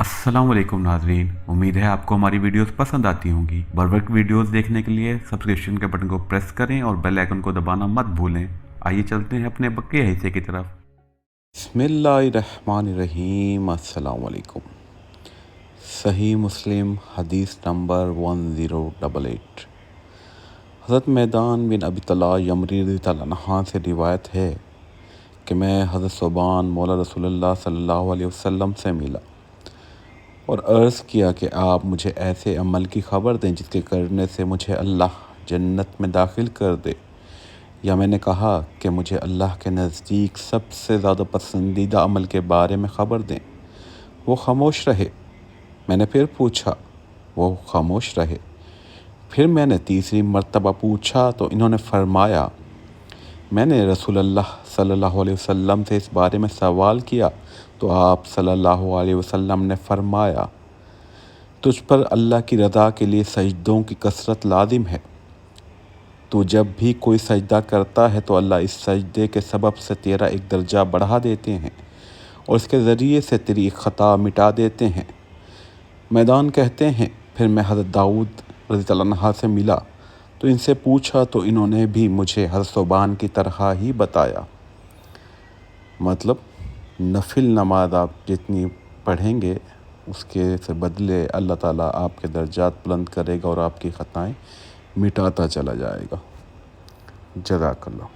अस्सलाम वालेकुम नाजरीन, उम्मीद है आपको हमारी वीडियोस पसंद आती होंगी। बर वक्त वीडियोस देखने के लिए सब्सक्रिप्शन के बटन को प्रेस करें और बेल आइकन को दबाना मत भूलें। आइए चलते हैं अपने बक़िया हिस्से की तरफ। बिस्मिल्लाहिर्रहमानिर्रहीम। अस्सलाम वालेकुम। सही मुस्लिम हदीस नंबर 1088। हज़रत मैदान बिन अबी तला यमरी रज़ियल्लाहु अन्हु से रिवायत है कि मैं हज़रत सुबान मौला रसूलुल्लाह सल्लल्लाहु अलैहि वसल्लम से मिला और अर्ज़ किया कि आप मुझे ऐसे अमल की ख़बर दें जिसके करने से मुझे अल्लाह जन्नत में दाखिल कर दे। या मैंने कहा कि मुझे अल्लाह के नज़दीक सबसे ज़्यादा पसंदीदा अमल के बारे में ख़बर दें। वो खामोश रहे। मैंने फिर पूछा, वो खामोश रहे। फिर मैंने तीसरी मर्तबा पूछा तो इन्होंने फरमाया, मैंने रसूलुल्लाह सल्लल्लाहु अलैहि वसल्लम से इस बारे में सवाल किया तो आप सल्लल्लाहु अलैहि वसल्लम ने फरमाया, तुझ पर अल्लाह की रज़ा के लिए सजदों की कसरत लाजिम है। तो जब भी कोई सजदा करता है तो अल्लाह इस सजदे के सबब से तेरा एक दर्जा बढ़ा देते हैं और इसके ज़रिए से तेरी एक ख़ता मिटा देते हैं। मैदान कहते हैं, फिर मैं हज़रत दाऊद रज़ियल्लाहु अन्हु से मिला तो इनसे पूछा तो इन्होंने भी मुझे हज़रत सुबान की तरह ही बताया। मतलब नफिल नमाज आप जितनी पढ़ेंगे उसके से बदले अल्लाह ताला आपके दर्जात बुलंद करेगा और आपकी ख़ताएँ मिटाता चला जाएगा। जज़ाकल्लाह।